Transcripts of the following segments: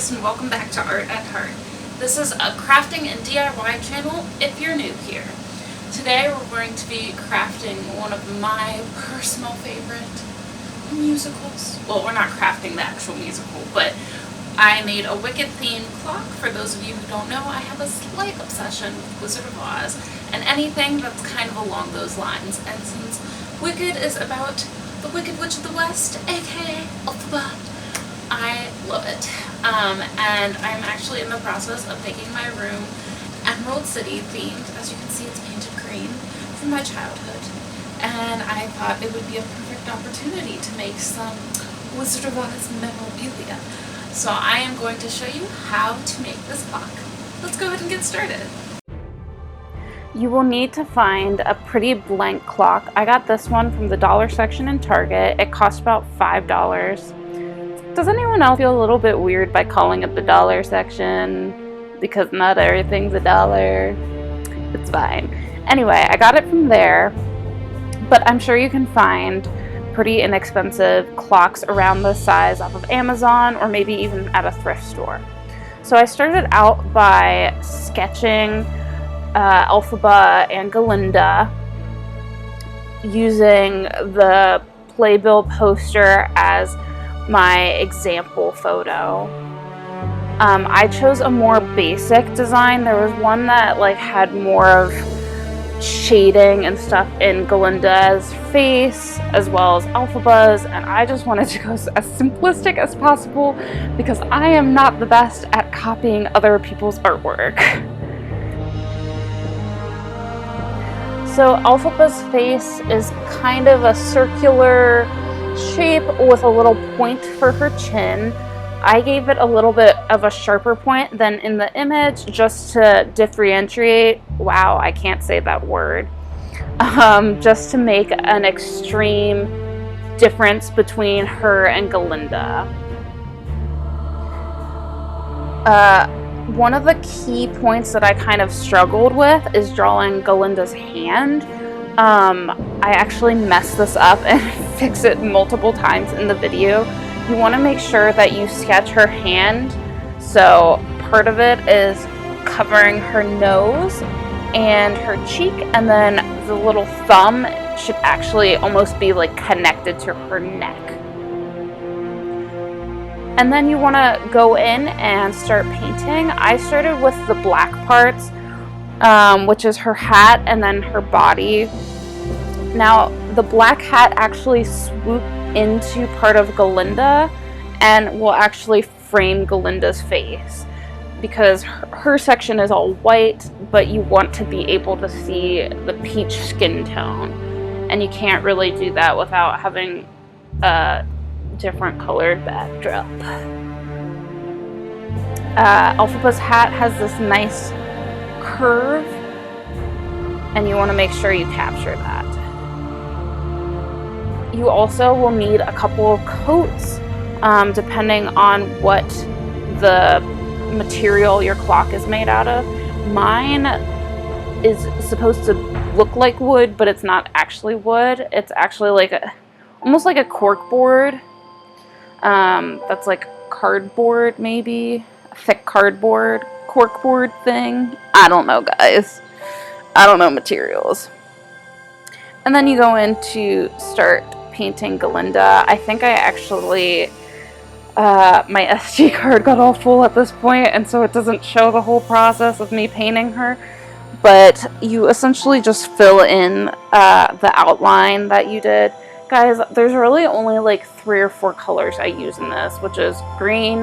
guys, and welcome back to Art at Heart. This is a crafting and DIY channel if you're new here. Today we're going to be crafting one of my personal favorite musicals. Well, we're not crafting the actual musical, but I made a Wicked themed clock. For those of you who don't know, I have a slight obsession with Wizard of Oz and anything that's kind of along those lines. And since Wicked is about the Wicked Witch of the West, aka Elphaba, I love it. And I'm actually in the process of making my room Emerald City themed. As you can see, it's painted green from my childhood. And I thought it would be a perfect opportunity to make some Wizard of Oz memorabilia. So I am going to show you how to make this clock. Let's go ahead and get started. You will need to find a pretty blank clock. I got this one from the dollar section in Target. It cost about $5. Does anyone else feel a little bit weird by calling it the dollar section? Because not everything's a dollar. It's fine. Anyway, I got it from there, but I'm sure you can find pretty inexpensive clocks around this size off of Amazon or maybe even at a thrift store. So I started out by sketching Elphaba and Glinda using the playbill poster as my example photo. I chose a more basic design. There was one that had more of shading and stuff in Glinda's face as well as Elphaba's, and I just wanted to go as simplistic as possible because I am not the best at copying other people's artwork. So Elphaba's face is kind of a circular shape with a little point for her chin. I gave it a little bit of a sharper point than in the image just to differentiate, wow, I can't say that word, just to make an extreme difference between her and Glinda. One of the key points that I kind of struggled with is drawing Glinda's hand. I actually messed this up and fixed it multiple times in the video. You want to make sure that you sketch her hand, so part of it is covering her nose and her cheek, and then the little thumb should actually almost be connected to her neck. And then you want to go in and start painting. I started with the black parts, which is her hat and then her body. Now, the black hat actually swoops into part of Glinda and will actually frame Glinda's face because her section is all white, but you want to be able to see the peach skin tone, and you can't really do that without having a different colored backdrop. Elphaba's hat has this nice curve, and you want to make sure you capture that. You also will need a couple of coats depending on what the material your clock is made out of. Mine is supposed to look like wood, but it's not actually wood. It's actually almost like a cork board. That's like cardboard, maybe a thick cardboard, cork board thing. I don't know, guys. I don't know materials. And then you go in to start painting Glinda. I think I actually, my SD card got all full at this point, and so it doesn't show the whole process of me painting her. But you essentially just fill in the outline that you did. Guys, there's really only 3 or 4 colors I use in this, which is green.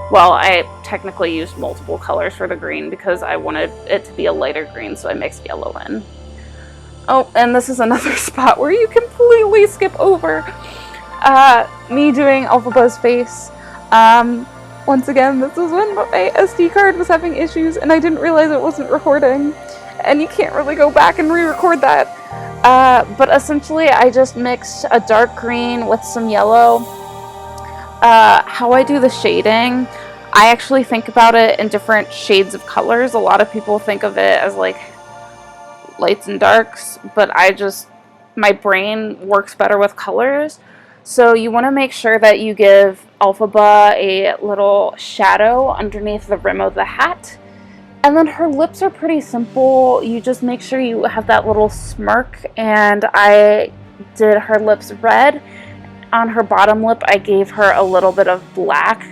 Well, I technically used multiple colors for the green because I wanted it to be a lighter green, so I mixed yellow in. Oh, and this is another spot where you completely skip over me doing Elphaba's face. Once again, this is when my SD card was having issues and I didn't realize it wasn't recording. And you can't really go back and re-record that. But essentially, I just mixed a dark green with some yellow. How I do the shading, I actually think about it in different shades of colors. A lot of people think of it as lights and darks, but my brain works better with colors. So you want to make sure that you give Elphaba a little shadow underneath the rim of the hat. And then her lips are pretty simple. You just make sure you have that little smirk, and I did her lips red. On her bottom lip, I gave her a little bit of black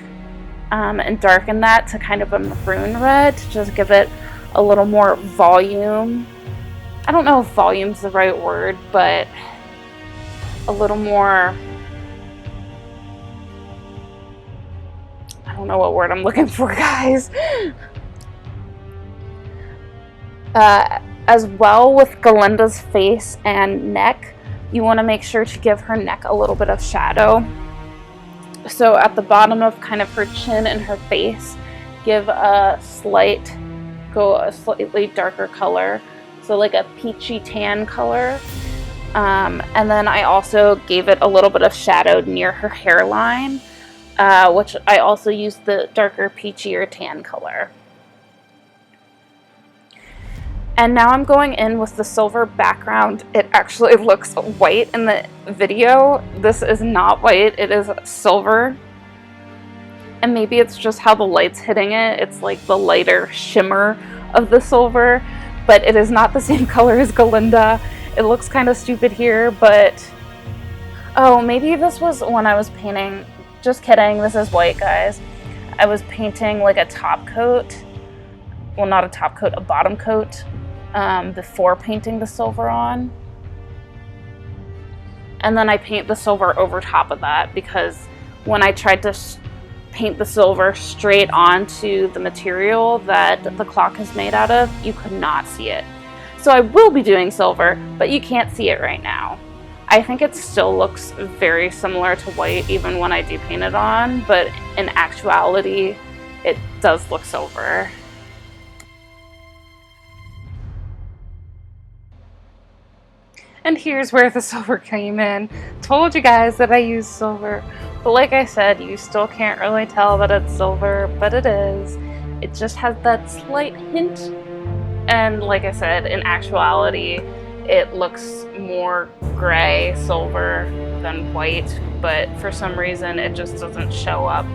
and darkened that to kind of a maroon red to just give it a little more volume. I don't know if volume's the right word, but a little more, I don't know what word I'm looking for, guys. As well with Glinda's face and neck, you want to make sure to give her neck a little bit of shadow. So at the bottom of kind of her chin and her face, give a slightly darker color, so like a peachy tan color. And then I also gave it a little bit of shadow near her hairline, which I also used the darker peachy or tan color. And now I'm going in with the silver background. It actually looks white in the video. This is not white, it is silver. And maybe it's just how the light's hitting it. It's like the lighter shimmer of the silver, but it is not the same color as Glinda. It looks kind of stupid here, but oh, maybe this was when I was painting. Just kidding, this is white, guys. I was painting like a top coat. Well, not a top coat, a bottom coat before painting the silver on. And then I paint the silver over top of that because when I tried to paint the silver straight onto the material that the clock is made out of, you could not see it. So I will be doing silver, but you can't see it right now. I think it still looks very similar to white even when I do paint it on, but in actuality, it does look silver. And here's where the silver came in. Told you guys that I used silver, but like I said, you still can't really tell that it's silver, but it is. It just has that slight hint, and like I said, in actuality, it looks more gray silver than white, but for some reason it just doesn't show up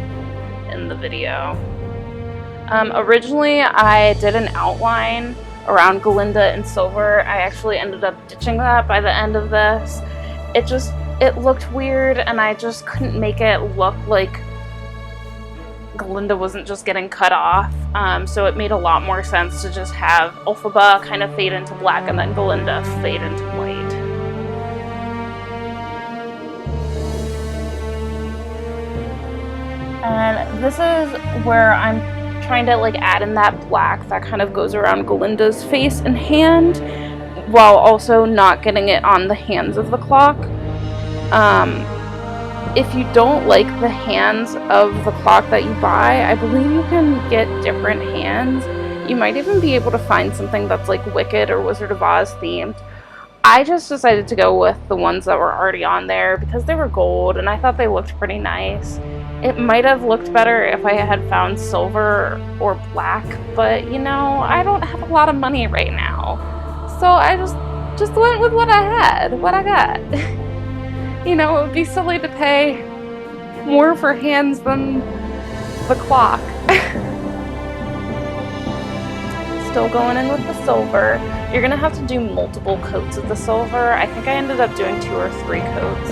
in the video. Originally I did an outline around Glinda in silver. I actually ended up ditching that by the end of this. It looked weird, and I just couldn't make it look like Glinda wasn't just getting cut off. So it made a lot more sense to just have Elphaba kind of fade into black and then Glinda fade into white. And this is where I'm trying to like add in that black that kind of goes around Glinda's face and hand, while also not getting it on the hands of the clock. If you don't like the hands of the clock that you buy, I believe you can get different hands. You might even be able to find something that's like Wicked or Wizard of Oz themed. I just decided to go with the ones that were already on there because they were gold and I thought they looked pretty nice. It might have looked better if I had found silver or black, but you know, I don't have a lot of money right now. So I just went with what I had, what I got. You know, it would be silly to pay more for hands than the clock. Still going in with the silver. You're gonna have to do multiple coats of the silver. I think I ended up doing 2 or 3 coats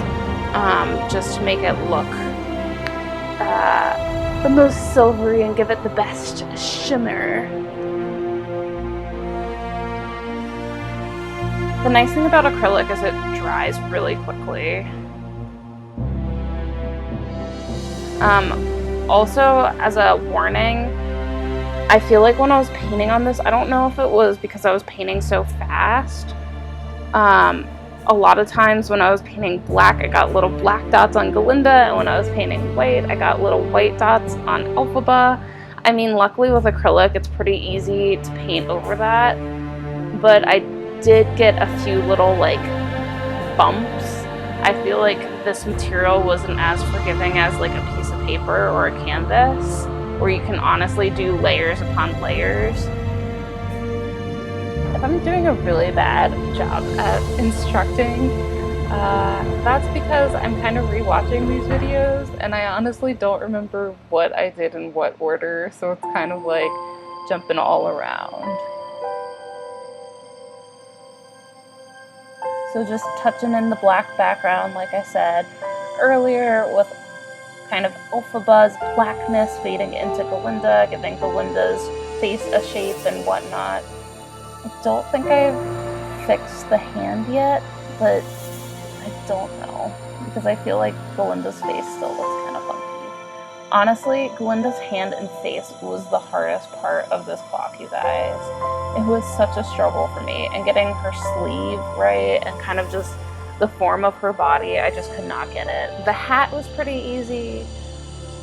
just to make it look the most silvery and give it the best shimmer. The nice thing about acrylic is it dries really quickly. Also, as a warning, I feel like when I was painting on this, I don't know if it was because I was painting so fast. A lot of times when I was painting black, I got little black dots on Glinda, and when I was painting white, I got little white dots on Elphaba. I mean, luckily with acrylic, it's pretty easy to paint over that, but I did get a few little like bumps. I feel like this material wasn't as forgiving as like a piece of paper or a canvas, where you can honestly do layers upon layers. I'm doing a really bad job at instructing. That's because I'm kind of rewatching these videos, and I honestly don't remember what I did in what order, so it's kind of like jumping all around. So just touching in the black background, like I said earlier, with kind of Elphaba's blackness fading into Glinda, giving Glinda's face a shape and whatnot. I don't think I've fixed the hand yet, but I don't know, because I feel like Glinda's face still looks kind of funky. Honestly, Glinda's hand and face was the hardest part of this clock, you guys. It was such a struggle for me, and getting her sleeve right and kind of just the form of her body, I just could not get it. The hat was pretty easy,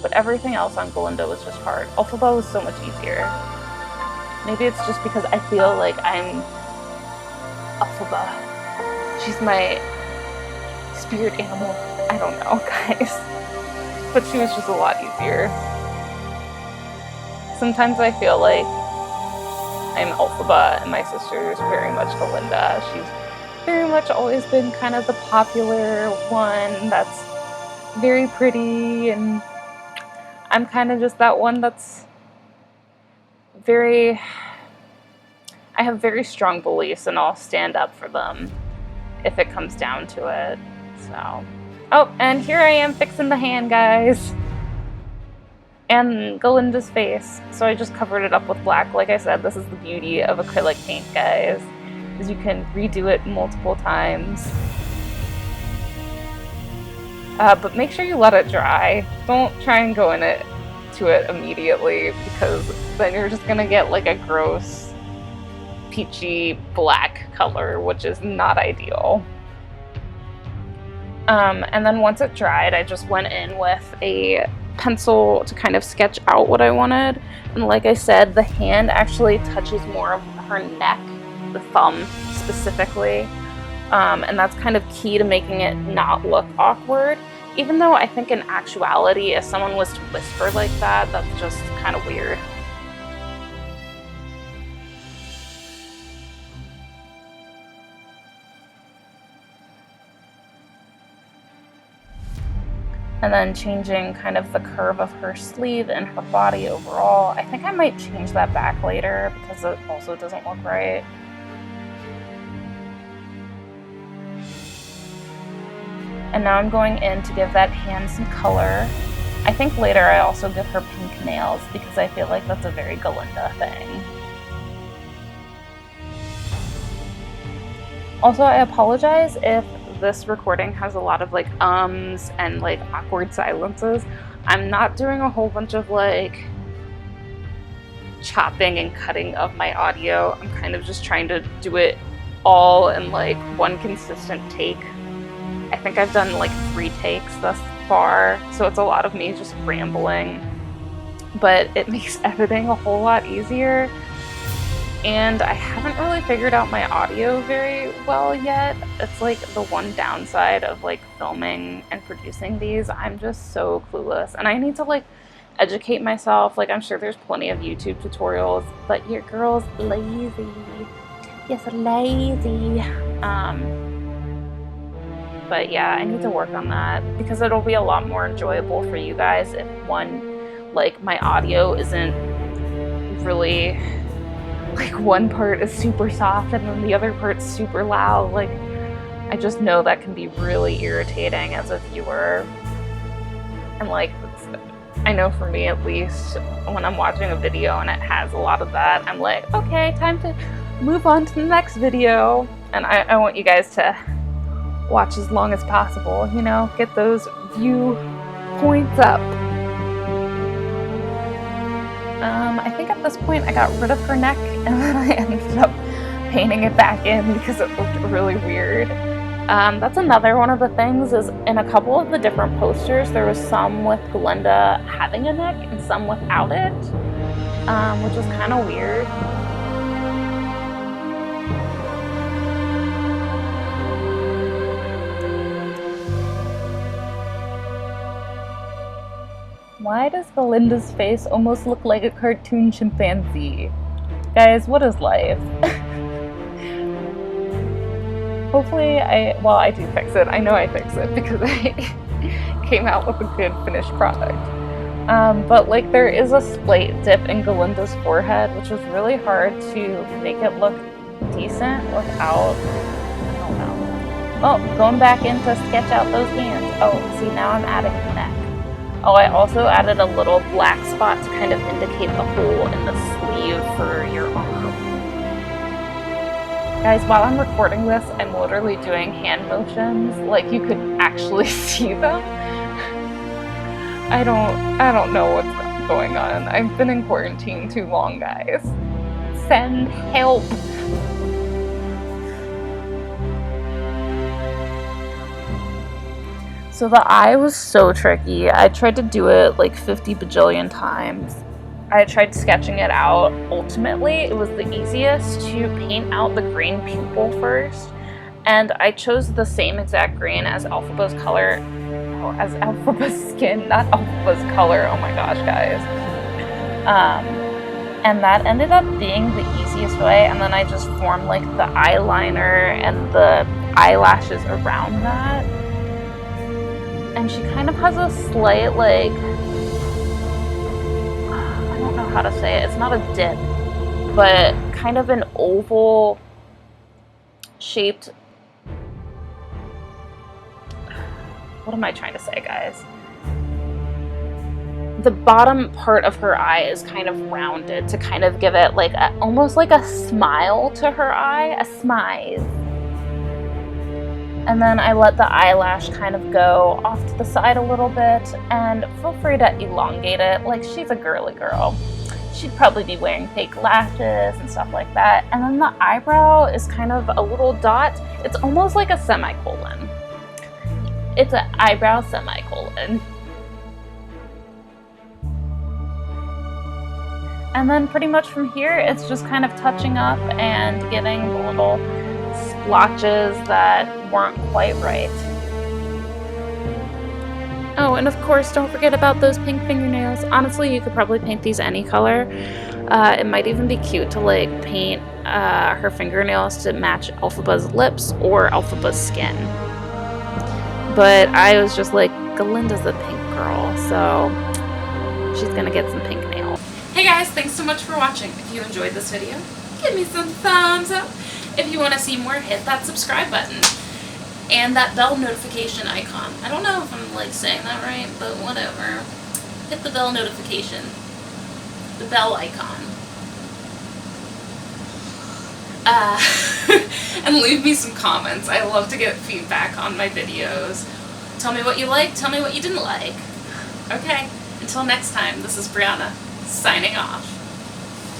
but everything else on Glinda was just hard. Elphaba was so much easier. Maybe it's just because I feel like I'm Elphaba. She's my spirit animal. I don't know, guys. But she was just a lot easier. Sometimes I feel like I'm Elphaba and my sister's very much Glinda. She's very much always been kind of the popular one that's very pretty, and I'm kind of just that one that's I have very strong beliefs, and I'll stand up for them if it comes down to it. So, oh, and here I am fixing the hand, guys, and Glinda's face. So I just covered it up with black. Like I said, this is the beauty of acrylic paint, guys, is you can redo it multiple times. But make sure you let it dry. Don't try and go to it immediately, because then you're just gonna get like a gross peachy black color, which is not ideal. And then once it dried, I just went in with a pencil to kind of sketch out what I wanted. And like I said, the hand actually touches more of her neck, the thumb specifically. And that's kind of key to making it not look awkward. Even though I think in actuality, if someone was to whisper like that, that's just kind of weird. And then changing kind of the curve of her sleeve and her body overall. I think I might change that back later because it also doesn't look right. And now I'm going in to give that hand some color. I think later I also give her pink nails because I feel like that's a very Glinda thing. Also, I apologize if this recording has a lot of like ums and like awkward silences. I'm not doing a whole bunch of like chopping and cutting of my audio. I'm kind of just trying to do it all in like one consistent take. I think I've done like 3 takes thus far, so it's a lot of me just rambling, but it makes editing a whole lot easier. And I haven't really figured out my audio very well yet. It's like the one downside of like filming and producing these. I'm just so clueless, and I need to like educate myself. Like, I'm sure there's plenty of YouTube tutorials, but your girl's lazy. Yes, lazy. But yeah, I need to work on that because it'll be a lot more enjoyable for you guys if like my audio isn't really, like one part is super soft and then the other part's super loud. Like, I just know that can be really irritating as a viewer. And like, I know for me at least, when I'm watching a video and it has a lot of that, I'm like, okay, time to move on to the next video. And I want you guys to watch as long as possible, you know, get those view points up. I think at this point I got rid of her neck, and then I ended up painting it back in because it looked really weird. That's another one of the things, is in a couple of the different posters there was some with Glinda having a neck and some without it, which was kind of weird. Why does Glinda's face almost look like a cartoon chimpanzee? Guys, what is life? Hopefully I do fix it. I know I fix it because I came out with a good finished product. But like there is a slight dip in Glinda's forehead, which was really hard to make it look decent without, I don't know. Oh, going back in to sketch out those hands. Oh, see, now I'm adding the neck. Oh, I also added a little black spot to kind of indicate the hole in the sleeve for your arm. Guys, while I'm recording this, I'm literally doing hand motions, like you could actually see them. I don't know what's going on. I've been in quarantine too long, guys. Send help. So the eye was so tricky. I tried to do it like 50 bajillion times. I tried sketching it out. Ultimately, it was the easiest to paint out the green pupil first. And I chose the same exact green as Elphaba's color. Oh, as Elphaba's skin, not Elphaba's color. Oh my gosh, guys. And that ended up being the easiest way. And then I just formed like the eyeliner and the eyelashes around that. And she kind of has a slight, like, I don't know how to say it. It's not a dip, but kind of an oval shaped. What am I trying to say, guys? The bottom part of her eye is kind of rounded to kind of give it like almost like a smile to her eye, a smile. And then I let the eyelash kind of go off to the side a little bit, and feel free to elongate it. Like, she's a girly girl. She'd probably be wearing fake lashes and stuff like that. And then the eyebrow is kind of a little dot. It's almost like a semicolon. It's an eyebrow semicolon. And then pretty much from here, it's just kind of touching up and getting the little splotches that weren't quite right. Oh, and of course, don't forget about those pink fingernails. Honestly, you could probably paint these any color. It might even be cute to like paint her fingernails to match Elphaba's lips or Elphaba's skin. But I was just like, Glinda's a pink girl, so she's gonna get some pink nails. Hey guys, thanks so much for watching. If you enjoyed this video, give me some thumbs up. If you want to see more, hit that subscribe button and that bell notification icon. I don't know if I'm like saying that right, but whatever. Hit the bell notification, the bell icon. And leave me some comments. I love to get feedback on my videos. Tell me what you liked, tell me what you didn't like. Okay, until next time, this is Brianna, signing off.